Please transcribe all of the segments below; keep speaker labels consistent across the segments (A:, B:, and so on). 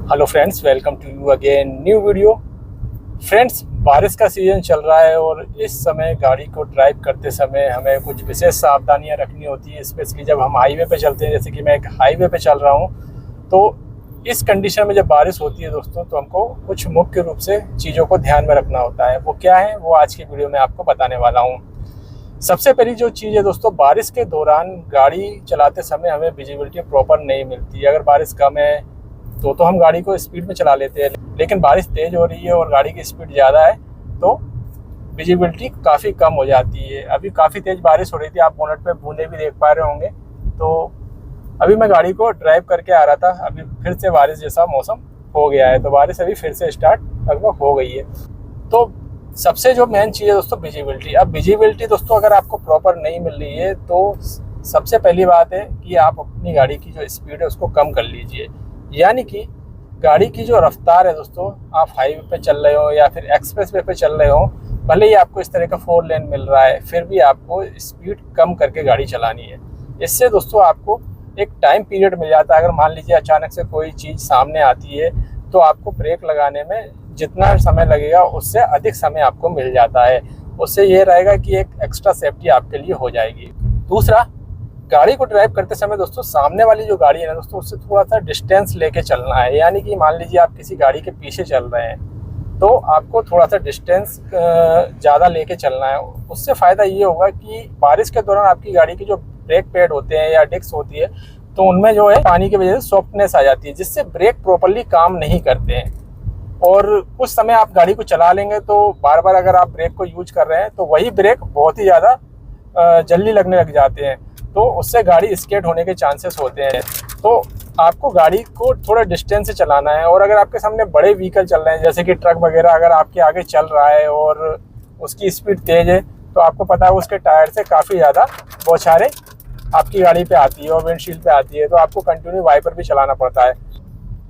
A: Hello friends, welcome to you again new video. Friends, बारिश का season चल रहा है और इस समय गाड़ी को ड्राइव करते समय हमें कुछ विशेष सावधानियां रखनी होती है, स्पेशली जब हम हाईवे पे चलते हैं। जैसे कि मैं एक हाईवे पे चल रहा हूं, तो इस कंडीशन में जब बारिश होती है दोस्तों, तो हमको कुछ मुख्य रूप से चीज़ों को ध्यान में रखना होता है। वो क्या है, वो आज की वीडियो में आपको बताने वाला हूँ। सबसे पहली जो चीज़ है दोस्तों, बारिश के दौरान गाड़ी चलाते समय हमें विजिबिलिटी प्रॉपर नहीं मिलती। अगर बारिश कम है तो हम गाड़ी को स्पीड में चला लेते हैं, लेकिन बारिश तेज़ हो रही है और गाड़ी की स्पीड ज़्यादा है तो विजिबिलिटी काफ़ी कम हो जाती है। अभी काफ़ी तेज़ बारिश हो रही थी, आप बोनट पे बूंदे भी देख पा रहे होंगे। तो अभी मैं गाड़ी को ड्राइव करके आ रहा था, अभी फिर से बारिश जैसा मौसम हो गया है, तो बारिश अभी फिर से स्टार्ट लगभग हो गई है। तो सबसे जो मेन चीज़ है दोस्तों, विजिबिलिटी। अब विजिबिलिटी दोस्तों अगर आपको प्रॉपर नहीं मिल रही है तो सबसे पहली बात है कि आप अपनी गाड़ी की जो स्पीड है उसको कम कर लीजिए। यानी कि गाड़ी की जो रफ्तार है दोस्तों, आप हाईवे पे चल रहे हो या फिर एक्सप्रेस वे पे चल रहे हो, भले ही आपको इस तरह का 4 लेन मिल रहा है, फिर भी आपको स्पीड कम करके गाड़ी चलानी है। इससे दोस्तों आपको एक टाइम पीरियड मिल जाता है। अगर मान लीजिए अचानक से कोई चीज़ सामने आती है तो आपको ब्रेक लगाने में जितना समय लगेगा उससे अधिक समय आपको मिल जाता है। उससे ये रहेगा कि एक एक्स्ट्रा सेफ्टी आपके लिए हो जाएगी। दूसरा, गाड़ी को ड्राइव करते समय दोस्तों सामने वाली जो गाड़ी है ना दोस्तों, उससे थोड़ा सा डिस्टेंस लेके चलना है। यानी कि मान लीजिए आप किसी गाड़ी के पीछे चल रहे हैं तो आपको थोड़ा सा डिस्टेंस ज़्यादा लेके चलना है। उससे फ़ायदा ये होगा कि बारिश के दौरान आपकी गाड़ी की जो ब्रेक पैड होते हैं या डिस्क होती है, तो उनमें जो है पानी की वजह से सॉफ्टनेस आ जाती है, जिससे ब्रेक प्रॉपरली काम नहीं करते हैं। और कुछ समय आप गाड़ी को चला लेंगे तो बार बार अगर आप ब्रेक को यूज कर रहे हैं तो वही ब्रेक बहुत ही ज़्यादा जल्दी लगने लग जाते हैं, तो उससे गाड़ी स्किड होने के चांसेस होते हैं। तो आपको गाड़ी को थोड़ा डिस्टेंस से चलाना है। और अगर आपके सामने बड़े व्हीकल चल रहे हैं जैसे कि ट्रक वगैरह, अगर आपके आगे चल रहा है और उसकी स्पीड तेज़ है, तो आपको पता है उसके टायर से काफ़ी ज़्यादा बौछारें आपकी गाड़ी पे आती है और विंडशील्ड पे आती है, तो आपको कंटिन्यू वाइपर भी चलाना पड़ता है।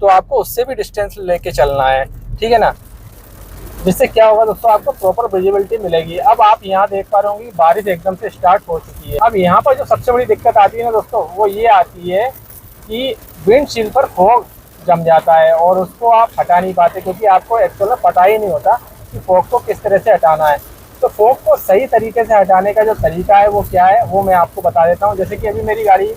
A: तो आपको उससे भी डिस्टेंस लेके चलना है, ठीक है ना। जिससे क्या होगा दोस्तों, आपको प्रॉपर विजिबिलिटी मिलेगी। अब आप यहाँ देख पा रहे होंगे बारिश एकदम से स्टार्ट हो चुकी है। अब यहाँ पर जो सबसे बड़ी दिक्कत आती है ना दोस्तों, वो ये आती है कि विंडशील्ड पर फॉग जम जाता है और उसको आप हटा नहीं पाते, क्योंकि आपको एक्चुअल में पता ही नहीं होता कि फॉग को किस तरह से हटाना है। तो फॉग को सही तरीके से हटाने का जो तरीका है वो क्या है, वो मैं आपको बता देता हूँ। जैसे कि अभी मेरी गाड़ी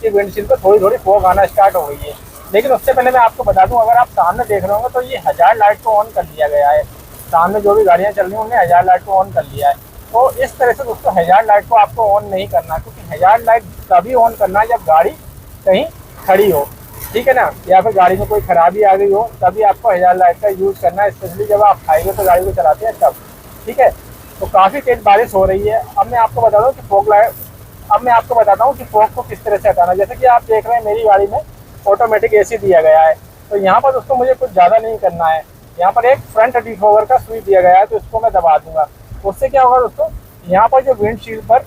A: की विंडशील्ड पर थोड़ी थोड़ी फॉग आना स्टार्ट हो गई है, लेकिन उससे पहले मैं आपको बता दूं, अगर आप सामने देख रहे होंगे तो ये हज़ार लाइट को ऑन कर लिया गया है। सामने जो भी गाड़ियां चल रही हैं उन्होंने हज़ार लाइट को ऑन कर लिया है। तो इस तरह से दोस्तों हज़ार लाइट को आपको ऑन नहीं करना, क्योंकि हज़ार लाइट तभी ऑन करना है जब गाड़ी कहीं खड़ी हो, ठीक है ना, या फिर गाड़ी में कोई खराबी आ गई हो, तभी आपको हज़ार लाइट का यूज़ करना है, स्पेशली जब आप हाईवे पर गाड़ी को चलाते हैं तब, ठीक है। तो काफ़ी तेज बारिश हो रही है। अब मैं आपको बताता हूँ कि फॉग को किस तरह से हटाना। जैसे कि आप देख रहे हैं मेरी गाड़ी में ऑटोमेटिक एसी दिया गया है, तो यहाँ पर दोस्तों मुझे कुछ ज़्यादा नहीं करना है। यहाँ पर एक फ्रंट डिफॉगर का स्विच दिया गया है, तो इसको मैं दबा दूंगा। उससे क्या होगा दोस्तों, यहाँ पर जो विंडशील्ड पर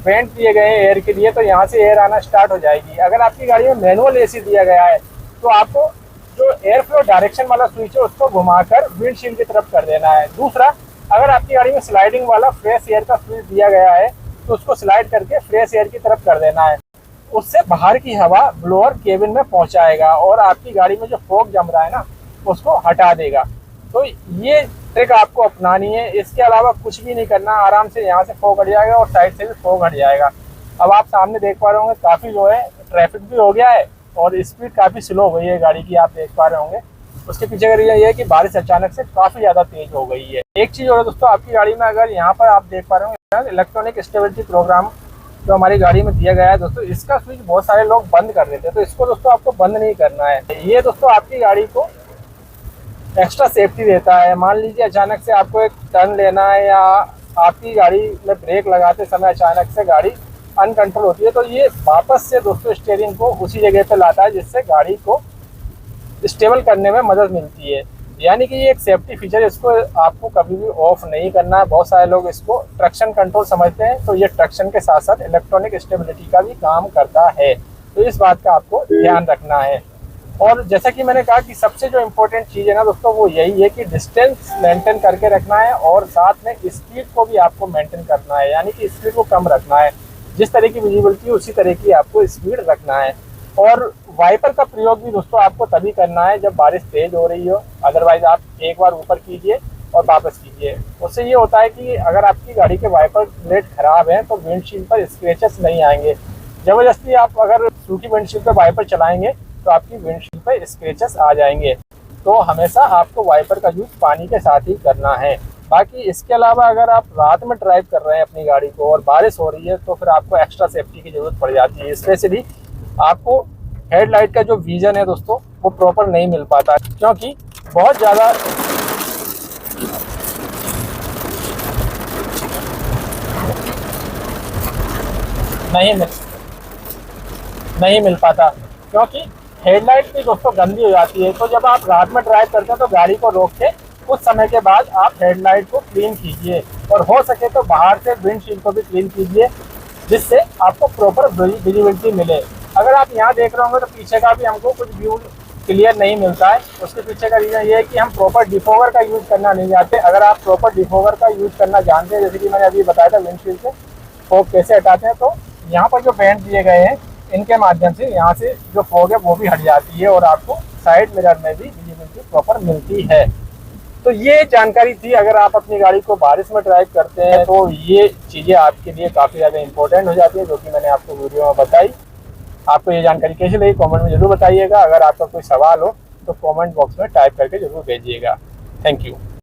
A: वेंट दिए गए हैं एयर के लिए, तो यहाँ से एयर आना स्टार्ट हो जाएगी। अगर आपकी गाड़ी में मैनुअल एसी दिया गया है तो आपको जो एयर फ्लो डायरेक्शन वाला स्विच है उसको घुमाकर विंडशील्ड की तरफ कर देना है। दूसरा, अगर आपकी गाड़ी में स्लाइडिंग वाला फ्रेश एयर का स्विच दिया गया है तो उसको स्लाइड करके फ्रेश एयर की तरफ कर देना है। उससे बाहर की हवा ब्लोअर केबिन में पहुंचाएगा और आपकी गाड़ी में जो फॉग जम रहा है ना उसको हटा देगा। तो ये ट्रिक आपको अपनानी है, इसके अलावा कुछ भी नहीं करना। आराम से यहाँ से फॉग हट जाएगा और साइड से भी फॉग हट जाएगा। अब आप सामने देख पा रहे होंगे काफ़ी जो है ट्रैफिक भी हो गया है और स्पीड काफ़ी स्लो हो गई है गाड़ी की, आप देख पा रहे होंगे। उसके पीछे का रीजन ये है कि बारिश अचानक से काफ़ी ज़्यादा तेज हो गई है। एक चीज़ और दोस्तों, आपकी गाड़ी में अगर यहाँ पर आप देख पा रहे होंगे इलेक्ट्रॉनिक स्टेबिलिटी प्रोग्राम जो हमारी गाड़ी में दिया गया है दोस्तों, इसका स्विच बहुत सारे लोग बंद कर देते हैं, तो इसको दोस्तों आपको बंद नहीं करना है। ये दोस्तों आपकी गाड़ी को एक्स्ट्रा सेफ्टी देता है। मान लीजिए अचानक से आपको एक टर्न लेना है या आपकी गाड़ी में ब्रेक लगाते समय अचानक से गाड़ी अनकंट्रोल होती है, तो ये वापस से दोस्तों स्टीयरिंग को उसी जगह पे लाता है, जिससे गाड़ी को स्टेबल करने में मदद मिलती है। यानी कि ये एक सेफ्टी फीचर है, इसको आपको कभी भी ऑफ नहीं करना है। बहुत सारे लोग इसको ट्रैक्शन कंट्रोल समझते हैं, तो ये ट्रैक्शन के साथ साथ इलेक्ट्रॉनिक स्टेबिलिटी का भी काम करता है, तो इस बात का आपको ध्यान रखना है। और जैसा कि मैंने कहा कि सबसे जो इम्पोर्टेंट चीज़ है ना दोस्तों, वो यही है कि डिस्टेंस मेंटेन करके रखना है और साथ में स्पीड को भी आपको मेंटेन करना है, यानी कि स्पीड को कम रखना है। जिस तरह की विजिबिलिटी उसी तरह की आपको स्पीड रखना है। और वाइपर का प्रयोग भी दोस्तों आपको तभी करना है जब बारिश तेज हो रही हो, अदरवाइज आप एक बार ऊपर कीजिए और वापस कीजिए। उससे ये होता है कि अगर आपकी गाड़ी के वाइपर प्लेट खराब है तो विंडशील्ड पर स्क्रैचेस नहीं आएंगे। जबरदस्ती आप अगर सूखी विंडशील्ड पर वाइपर चलाएंगे तो आपकी विंडशील्ड पर स्क्रैचेस आ जाएंगे। तो हमेशा आपको वाइपर का यूज पानी के साथ ही करना है। बाकी इसके अलावा अगर आप रात में ड्राइव कर रहे हैं अपनी गाड़ी को और बारिश हो रही है तो फिर आपको एक्स्ट्रा सेफ्टी की जरूरत पड़ जाती है। स्पेशली आपको हेडलाइट का जो विजन है दोस्तों वो प्रॉपर नहीं मिल पाता, क्योंकि बहुत ज़्यादा नहीं मिल पाता, क्योंकि हेडलाइट भी दोस्तों गंदी हो जाती है। तो जब आप रात में ड्राइव करते हैं तो गाड़ी को रोक के कुछ समय के बाद आप हेडलाइट को क्लीन कीजिए, और हो सके तो बाहर से विंडशील्ड को भी क्लीन कीजिए, जिससे आपको प्रॉपर विजिबिलिटी मिले। अगर आप यहाँ देख रहे होंगे तो पीछे का भी हमको कुछ व्यू क्लियर नहीं मिलता है। उसके पीछे का रीज़न ये है कि हम प्रॉपर डिफोगर का यूज़ करना नहीं जानते। अगर आप प्रॉपर डिफोगर का यूज़ करना जानते हैं, जैसे कि मैंने अभी बताया था विंडशील्ड से फॉग कैसे हटाते हैं, तो यहाँ पर जो बैंड दिए गए हैं इनके माध्यम से यहाँ से जो फॉग है वो भी हट जाती है और आपको साइड मिरर में भी विजिबिलिटी प्रॉपर मिलती है। तो ये जानकारी थी। अगर आप अपनी गाड़ी को बारिश में ड्राइव करते हैं तो ये चीज़ें आपके लिए काफ़ी ज़्यादा इंपॉर्टेंट हो जाती है, जो कि मैंने आपको वीडियो में बताई। आपको ये जानकारी कैसी लगी कमेंट में ज़रूर बताइएगा। अगर आपका कोई सवाल हो तो कमेंट बॉक्स में टाइप करके ज़रूर भेजिएगा। Thank you.